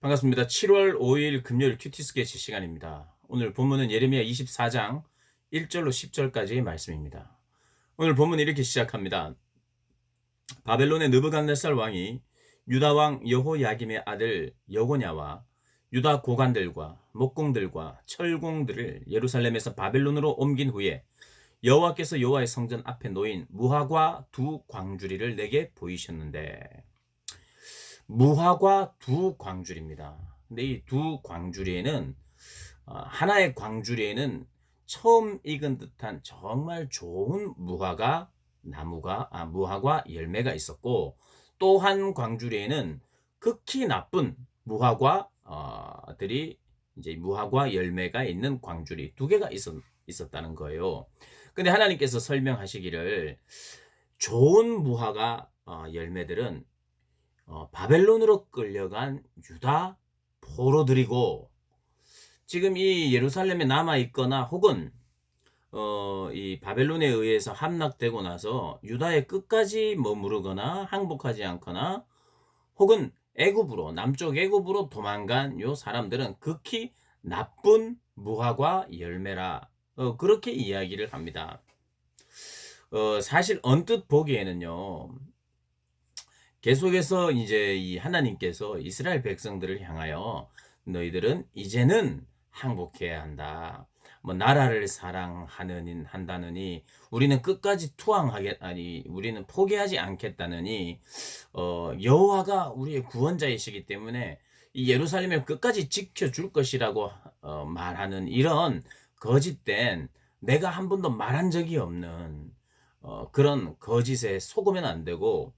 반갑습니다. 7월 5일 금요일 큐티 스케치 시간입니다. 오늘 본문은 예레미야 24장 1절로 10절까지의 말씀입니다. 오늘 본문은 이렇게 시작합니다. 바벨론의 느부갓네살 왕이 유다 왕 여호야김의 아들 여고냐와 유다 고관들과 목공들과 철공들을 예루살렘에서 바벨론으로 옮긴 후에 여호와께서 여호와의 성전 앞에 놓인 무화과 두 광주리를 내게 보이셨는데, 무화과 두 광주리입니다. 근데 이 두 광주리에는 하나의 광주리에는 처음 익은 듯한 정말 좋은 무화과 열매가 있었고, 또 한 광주리에는 극히 나쁜 무화과들이 이제 무화과 열매가 있는 광주리 두 개가 있었다는 거예요. 근데 하나님께서 설명하시기를 좋은 무화과 열매들은 바벨론으로 끌려간 유다 포로들이고, 지금 이 예루살렘에 남아 있거나 혹은 이 바벨론에 의해서 함락되고 나서 유다의 끝까지 머무르거나 항복하지 않거나 혹은 애굽으로, 남쪽 애굽으로 도망간 요 사람들은 극히 나쁜 무화과 열매라, 그렇게 이야기를 합니다. 사실 언뜻 보기에는요, 계속해서 이제 이 하나님께서 이스라엘 백성들을 향하여 너희들은 이제는 항복해야 한다. 뭐 나라를 한다느니 우리는 끝까지 우리는 포기하지 않겠다느니 여호와가 우리의 구원자이시기 때문에 이 예루살렘을 끝까지 지켜줄 것이라고 말하는 이런 거짓된, 내가 한 번도 말한 적이 없는 그런 거짓에 속으면 안 되고,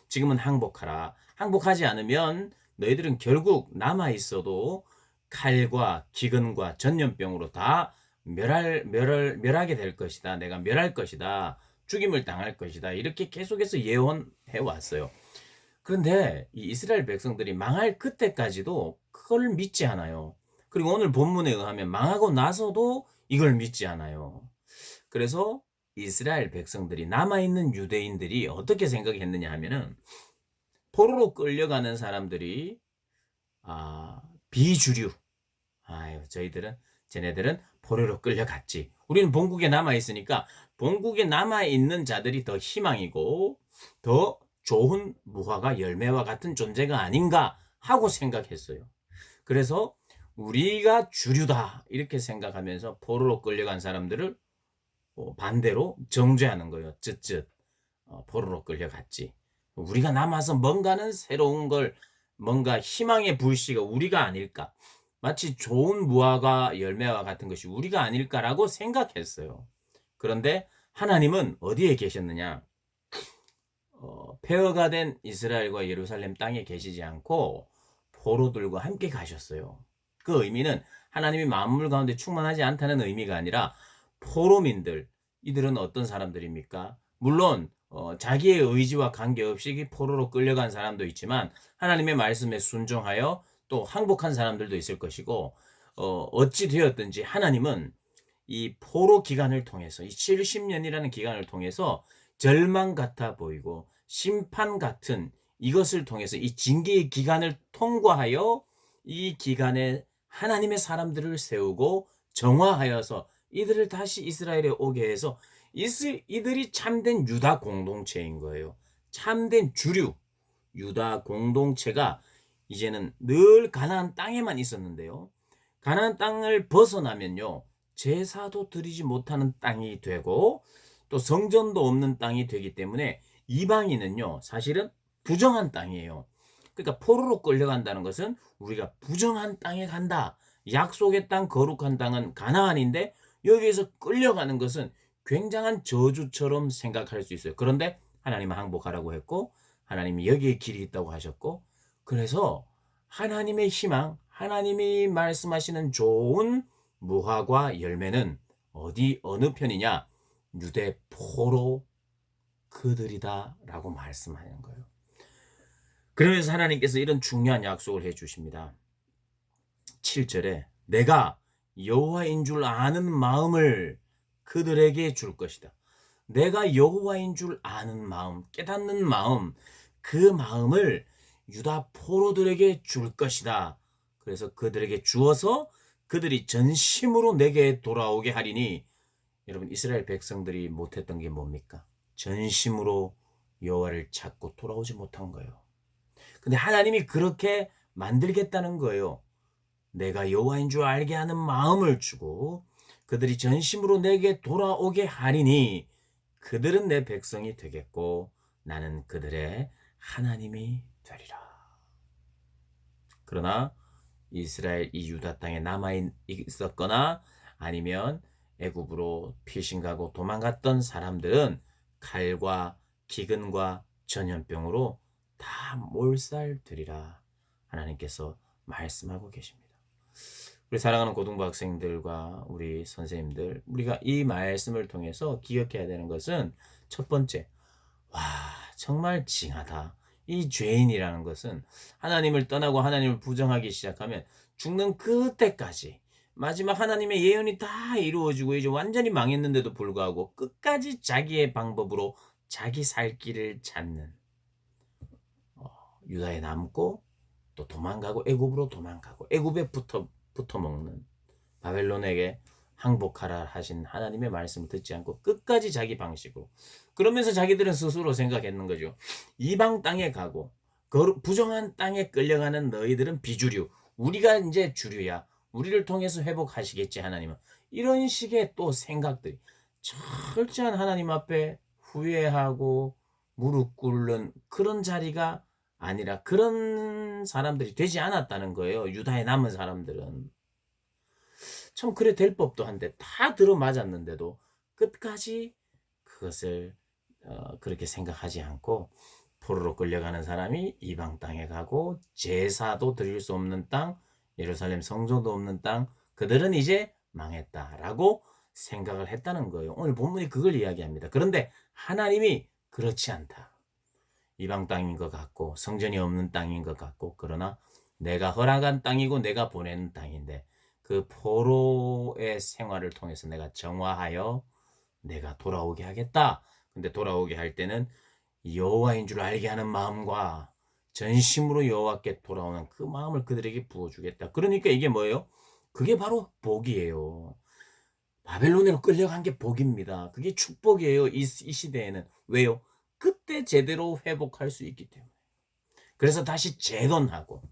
지금은 항복하라. 항복하지 않으면 너희들은 결국 남아있어도 칼과 기근과 전염병으로 다 멸하게 될 것이다. 내가 멸할 것이다. 죽임을 당할 것이다. 이렇게 계속해서 예언해 왔어요. 그런데 이 이스라엘 백성들이 망할 그때까지도 그걸 믿지 않아요. 그리고 오늘 본문에 의하면 망하고 나서도 이걸 믿지 않아요. 그래서 이스라엘 백성들이, 남아있는 유대인들이 어떻게 생각했느냐 하면은, 포로로 끌려가는 사람들이 비주류, 쟤네들은 포로로 끌려갔지, 우리는 본국에 남아있으니까 본국에 남아있는 자들이 더 희망이고 더 좋은 무화과 열매와 같은 존재가 아닌가 하고 생각했어요. 그래서 우리가 주류다 이렇게 생각하면서 포로로 끌려간 사람들을 반대로 정죄하는 거예요. 쯧쯧, 포로로 끌려갔지. 우리가 남아서 뭔가는 새로운 걸, 뭔가 희망의 불씨가 우리가 아닐까, 마치 좋은 무화과 열매와 같은 것이 우리가 아닐까라고 생각했어요. 그런데 하나님은 어디에 계셨느냐? 폐허가 된 이스라엘과 예루살렘 땅에 계시지 않고 포로들과 함께 가셨어요. 그 의미는 하나님이 만물 가운데 충만하지 않다는 의미가 아니라, 포로민들, 이들은 어떤 사람들입니까? 물론 자기의 의지와 관계없이 포로로 끌려간 사람도 있지만 하나님의 말씀에 순종하여 또 항복한 사람들도 있을 것이고, 어찌 되었든지 하나님은 이 포로 기간을 통해서, 이 70년이라는 기간을 통해서 절망 같아 보이고 심판 같은 이것을 통해서, 이 징계의 기간을 통과하여 이 기간에 하나님의 사람들을 세우고 정화하여서 이들을 다시 이스라엘에 오게 해서 이들이 참된 유다 공동체인 거예요. 참된 주류 유다 공동체가 이제는 늘 가나안 땅에만 있었는데요, 가나안 땅을 벗어나면요, 제사도 드리지 못하는 땅이 되고 또 성전도 없는 땅이 되기 때문에 이방인은요, 사실은 부정한 땅이에요. 그러니까 포로로 끌려간다는 것은 우리가 부정한 땅에 간다. 약속의 땅, 거룩한 땅은 가나안인데 여기에서 끌려가는 것은 굉장한 저주처럼 생각할 수 있어요. 그런데 하나님은 항복하라고 했고, 하나님이 여기에 길이 있다고 하셨고, 그래서 하나님의 희망, 하나님이 말씀하시는 좋은 무화과 열매는 어느 편이냐? 유대 포로 그들이다 라고 말씀하는 거예요. 그러면서 하나님께서 이런 중요한 약속을 해 주십니다. 7절에 내가 여호와인 줄 아는 마음을 그들에게 줄 것이다. 내가 여호와인 줄 아는 마음, 깨닫는 마음, 그 마음을 유다 포로들에게 줄 것이다. 그래서 그들에게 주어서 그들이 전심으로 내게 돌아오게 하리니, 여러분 이스라엘 백성들이 못했던 게 뭡니까? 전심으로 여호와를 찾고 돌아오지 못한 거예요. 근데 하나님이 그렇게 만들겠다는 거예요. 내가 여호와인 줄 알게 하는 마음을 주고 그들이 전심으로 내게 돌아오게 하리니 그들은 내 백성이 되겠고 나는 그들의 하나님이 되리라. 그러나 이스라엘 이 유다 땅에 남아 있었거나 아니면 애굽으로 피신 가고 도망갔던 사람들은 칼과 기근과 전염병으로 다 몰살되리라 하나님께서 말씀하고 계십니다. 우리 사랑하는 고등부 학생들과 우리 선생님들, 우리가 이 말씀을 통해서 기억해야 되는 것은 첫 번째, 와, 정말 징하다. 이 죄인이라는 것은 하나님을 떠나고 하나님을 부정하기 시작하면 죽는 그때까지 마지막 하나님의 예언이 다 이루어지고 이제 완전히 망했는데도 불구하고 끝까지 자기의 방법으로 자기 살 길을 찾는 유다에 남고 또 도망가고 애굽으로 도망가고 애굽에 붙어 먹는 바벨론에게 항복하라 하신 하나님의 말씀을 듣지 않고 끝까지 자기 방식으로, 그러면서 자기들은 스스로 생각했는 거죠. 이방 땅에 가고 부정한 땅에 끌려가는 너희들은 비주류, 우리가 이제 주류야, 우리를 통해서 회복하시겠지 하나님은. 이런 식의 또 생각들이 철저한 하나님 앞에 후회하고 무릎 꿇는 그런 자리가 아니라 그런 사람들이 되지 않았다는 거예요. 유다에 남은 사람들은. 참 그래 될 법도 한데 다 들어맞았는데도 끝까지 그것을 그렇게 생각하지 않고 포로로 끌려가는 사람이 이방 땅에 가고 제사도 드릴 수 없는 땅, 예루살렘 성전도 없는 땅, 그들은 이제 망했다라고 생각을 했다는 거예요. 오늘 본문이 그걸 이야기합니다. 그런데 하나님이 그렇지 않다. 이방 땅인 것 같고 성전이 없는 땅인 것 같고, 그러나 내가 허락한 땅이고 내가 보내는 땅인데 그 포로의 생활을 통해서 내가 정화하여 내가 돌아오게 하겠다. 근데 돌아오게 할 때는 여호와인 줄 알게 하는 마음과 전심으로 여호와께 돌아오는 그 마음을 그들에게 부어주겠다. 그러니까 이게 뭐예요? 그게 바로 복이에요. 바벨론으로 끌려간 게 복입니다. 그게 축복이에요. 이 시대에는. 왜요? 그때 제대로 회복할 수 있기 때문에. 그래서 다시 재건하고,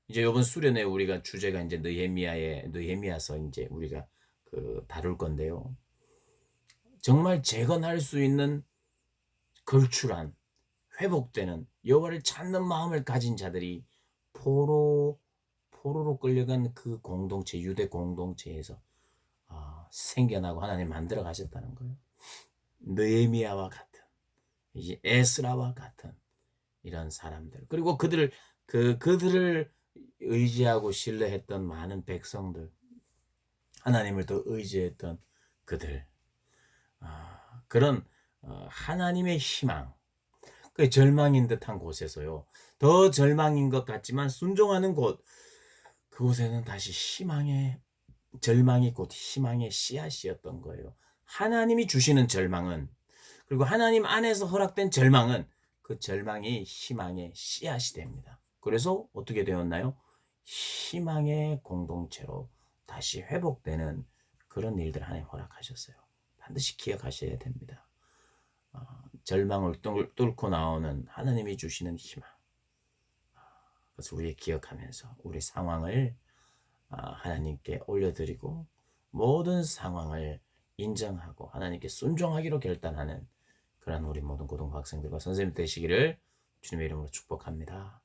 이제 이번 수련회 우리가 주제가 이제 느헤미야서 이제 우리가 다룰 건데요. 정말 재건할 수 있는 걸출한 회복되는 여호와를 찾는 마음을 가진 자들이 포로로 끌려간 그 공동체, 유대 공동체에서 생겨나고 하나님 만들어 가셨다는 거예요. 느헤미야와 같은, 이제 에스라와 같은 이런 사람들, 그리고 그들을 의지하고 신뢰했던 많은 백성들, 하나님을 더 의지했던 그들, 그런 하나님의 희망, 그 절망인 듯한 곳에서요, 더 절망인 것 같지만 순종하는 곳, 그곳에는 다시 절망이 곧 희망의 씨앗이었던 거예요. 하나님이 주시는 절망은, 그리고 하나님 안에서 허락된 절망은, 그 절망이 희망의 씨앗이 됩니다. 그래서 어떻게 되었나요? 희망의 공동체로 다시 회복되는 그런 일들 하나님 허락하셨어요. 반드시 기억하셔야 됩니다. 절망을 뚫고 나오는 하나님이 주시는 희망, 그래서 우리 기억하면서 우리 상황을 하나님께 올려드리고 모든 상황을 인정하고 하나님께 순종하기로 결단하는 그런 우리 모든 고등부 학생들과 선생님 되시기를 주님의 이름으로 축복합니다.